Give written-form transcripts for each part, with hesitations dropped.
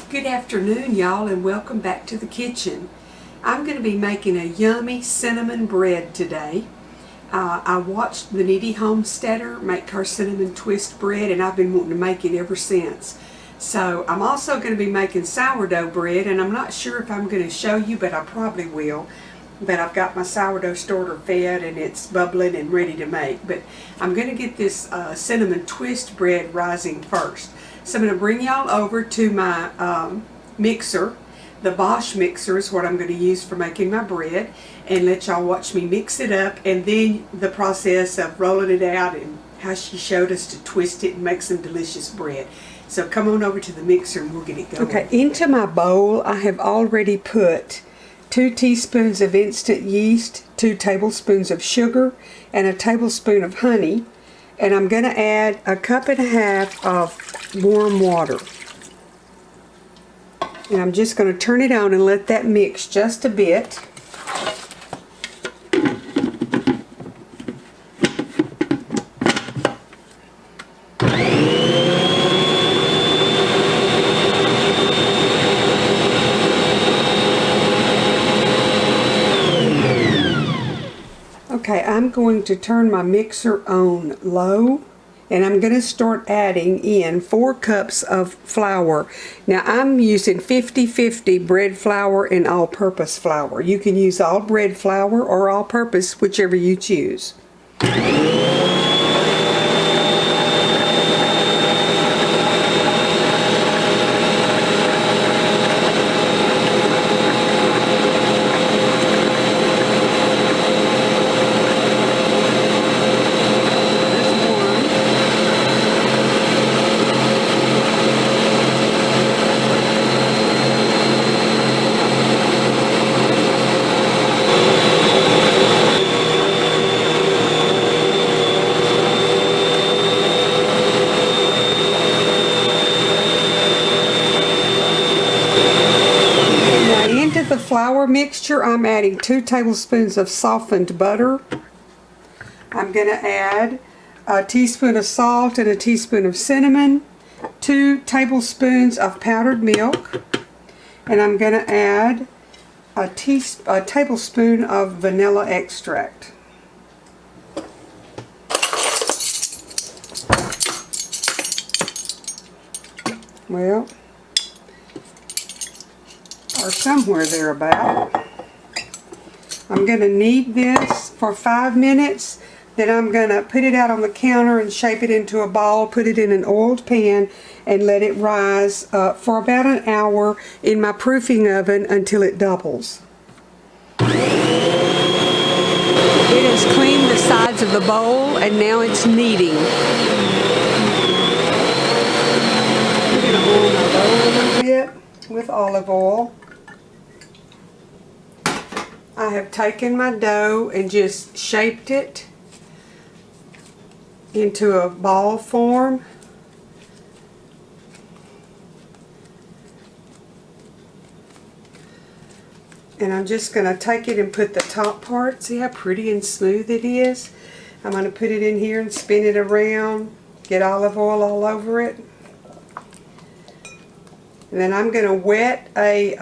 Good afternoon, y'all, and welcome back to the kitchen. I'm going to be making a yummy cinnamon bread today. I watched the Needy Homesteader make her cinnamon twist bread, and I've been wanting to make it ever since. So I'm also going to be making sourdough bread, and I'm not sure if I'm going to show you, but I probably will. But I've got my sourdough starter fed, and it's bubbling and ready to make. But I'm going to get this cinnamon twist bread rising first. So I'm going to bring y'all over to my mixer. The Bosch mixer is what I'm going to use for making my bread, and let y'all watch me mix it up, and then the process of rolling it out and how she showed us to twist it and make some delicious bread. So come on over to the mixer and we'll get it going. Okay, into my bowl I have already put 2 teaspoons of instant yeast, 2 tablespoons of sugar, and a tablespoon of honey. And I'm going to add a cup and a half of warm water. And I'm just going to turn it on and let that mix just a bit. Okay, I'm going to turn my mixer on low, and I'm going to start adding in 4 cups of flour. Now I'm using 50-50 bread flour and all-purpose flour. You can use all bread flour or all-purpose, whichever you choose. Into the flour mixture, I'm adding 2 tablespoons of softened butter. I'm going to add a teaspoon of salt and a teaspoon of cinnamon, 2 tablespoons of powdered milk, and I'm going to add a tablespoon of vanilla extract. Well, or somewhere thereabout. I'm going to knead this for 5 minutes. Then I'm going to put it out on the counter and shape it into a ball, put it in an oiled pan, and let it rise for about an hour in my proofing oven until it doubles. It has cleaned the sides of the bowl, and now it's kneading. I'm going to oil my bowl a little bit with olive oil. I have taken my dough and just shaped it into a ball form. And I'm just going to take it and put the top part. See how pretty and smooth it is? I'm going to put it in here and spin it around, get olive oil all over it. And then I'm going to wet a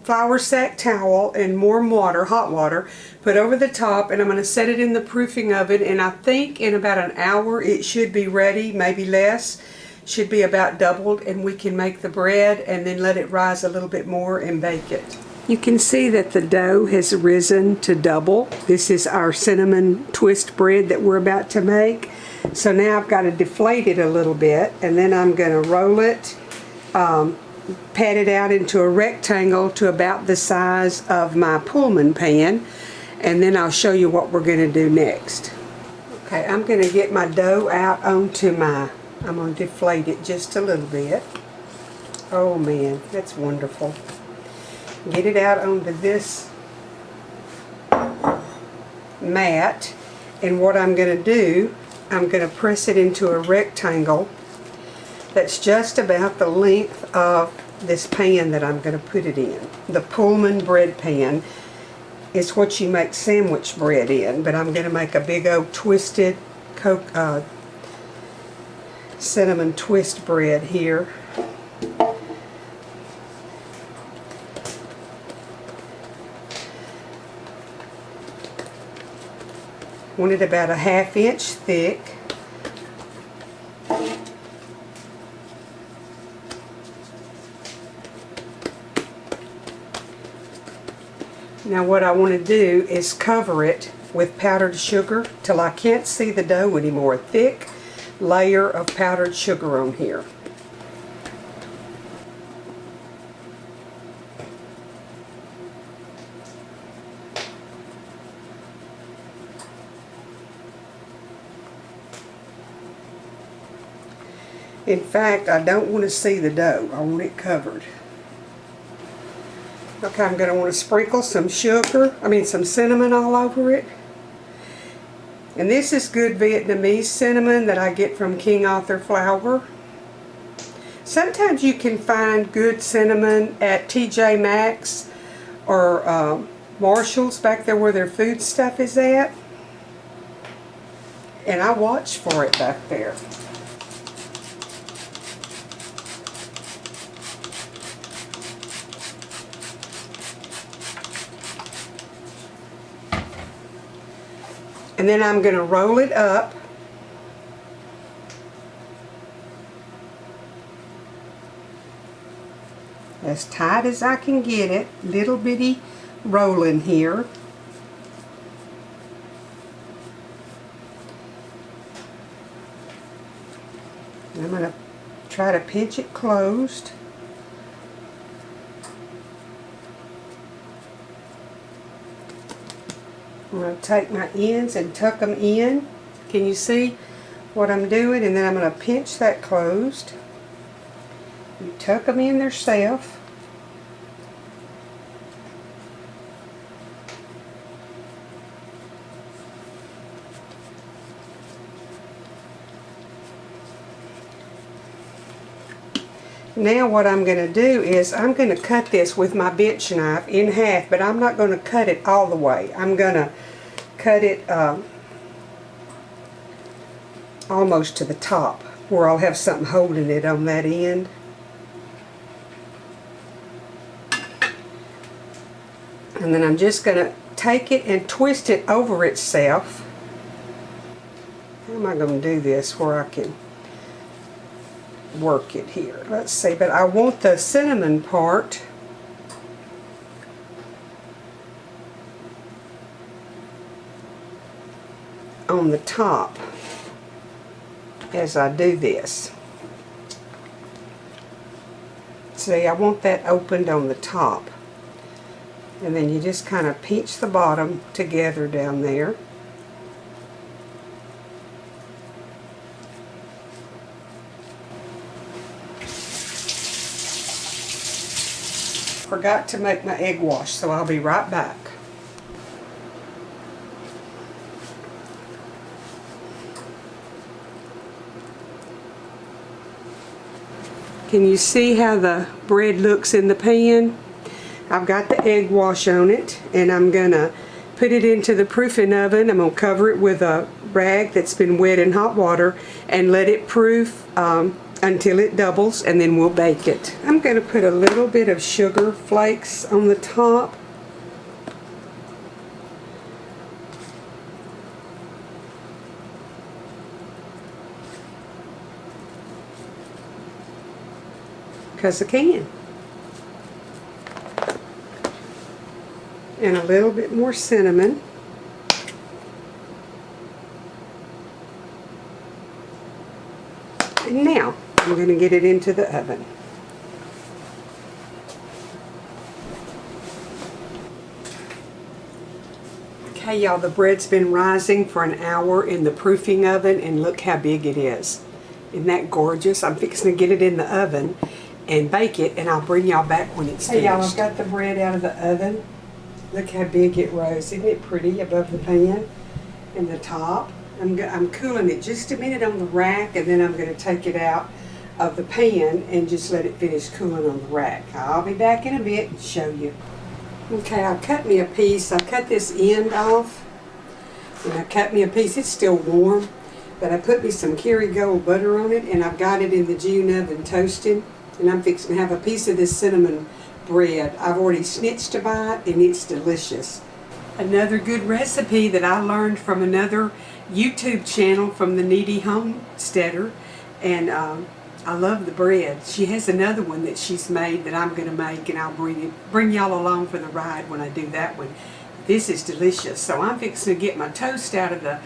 flour sack towel and warm water, hot water, put over the top, and I'm going to set it in the proofing oven, and I think in about an hour it should be ready, maybe less. Should be about doubled, and we can make the bread and then let it rise a little bit more and bake it. You can see that the dough has risen to double. This is our cinnamon twist bread that we're about to make. So now I've got to deflate it a little bit, and then I'm going to roll it, pat it out into a rectangle to about the size of my Pullman pan, and then I'll show you what we're going to do next. Okay, I'm going to get my dough out onto I'm going to deflate it just a little bit. Oh man, that's wonderful. Get it out onto this mat, and what I'm going to do, I'm going to press it into a rectangle that's just about the length of this pan that I'm going to put it in. The Pullman bread pan is what you make sandwich bread in, but I'm going to make a big old twisted cinnamon twist bread here. want it about a 1/2 inch thick. Now what I want to do is cover it with powdered sugar till I can't see the dough anymore. A thick layer of powdered sugar on here. In fact, I don't want to see the dough. I want it covered. Okay, I'm going to want to sprinkle some some cinnamon all over it. And this is good Vietnamese cinnamon that I get from King Arthur Flour. Sometimes you can find good cinnamon at TJ Maxx or Marshall's back there where their food stuff is at. And I watch for it back there. And then I'm going to roll it up as tight as I can get it. Little bitty rolling here. And I'm going to try to pinch it closed. I'm going to take my ends and tuck them in. Can you see what I'm doing? And then I'm going to pinch that closed. You tuck them in themselves. Now what I'm going to do is I'm going to cut this with my bench knife in half, but I'm not going to cut it all the way. I'm going to cut it almost to the top where I'll have something holding it on that end. And then I'm just going to take it and twist it over itself. How am I going to do this where I can work it here? Let's see, but I want the cinnamon part on the top as I do this. See, I want that opened on the top. And then you just kind of pinch the bottom together down there. Forgot to make my egg wash, so I'll be right back. Can you see how the bread looks in the pan? I've got the egg wash on it, and I'm gonna put it into the proofing oven. I'm gonna cover it with a rag that's been wet in hot water and let it proof until it doubles, and then we'll bake it. I'm going to put a little bit of sugar flakes on the top. Because I can. And a little bit more cinnamon. And now I'm going to get it into the oven. Okay, y'all, the bread's been rising for an hour in the proofing oven, and look how big it is. Isn't that gorgeous? I'm fixing to get it in the oven and bake it, and I'll bring y'all back when it's finished. Hey y'all, I've got the bread out of the oven. Look how big it rose. Isn't it pretty above the pan and the top? I'm cooling it just a minute on the rack, and then I'm going to take it out of the pan and just let it finish cooling on the rack. I'll be back in a bit and show you. Okay, I cut me a piece. I cut this end off, and I cut me a piece. It's still warm, but I put me some Kerrygold butter on it, and I've got it in the June oven toasting, and I'm fixing to have a piece of this cinnamon bread. I've already snitched a bite, and it's delicious. Another good recipe that I learned from another YouTube channel from the Needy Homesteader, and I love the bread. She has another one that she's made that I'm going to make, and I'll bring y'all along for the ride when I do that one. This is delicious. So I'm fixing to get my toast out of the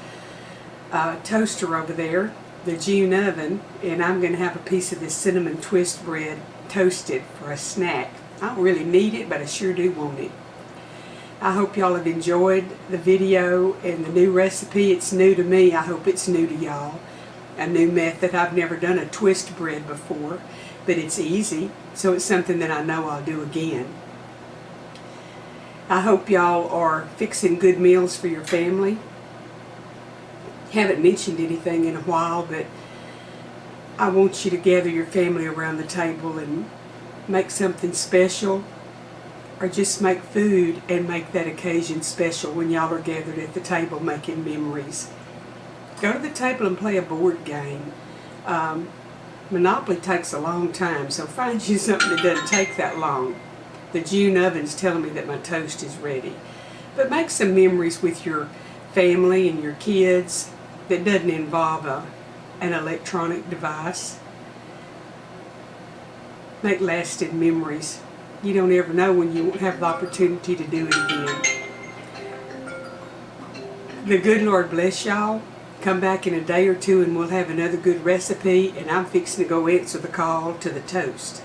toaster over there, the June oven, and I'm going to have a piece of this cinnamon twist bread toasted for a snack. I don't really need it, but I sure do want it. I hope y'all have enjoyed the video and the new recipe. It's new to me. I hope it's new to y'all. A new method. I've never done a twist bread before, but it's easy, so it's something that I know I'll do again. I hope y'all are fixing good meals for your family. Haven't mentioned anything in a while, but I want you to gather your family around the table and make something special, or just make food and make that occasion special when y'all are gathered at the table making memories. Go to the table and play a board game. Monopoly takes a long time, so find you something that doesn't take that long. The June oven's telling me that my toast is ready. But make some memories with your family and your kids that doesn't involve an electronic device. Make lasting memories. You don't ever know when you won't have the opportunity to do it again. The good Lord bless y'all. Come back in a day or two and we'll have another good recipe, and I'm fixing to go answer the call to the toast.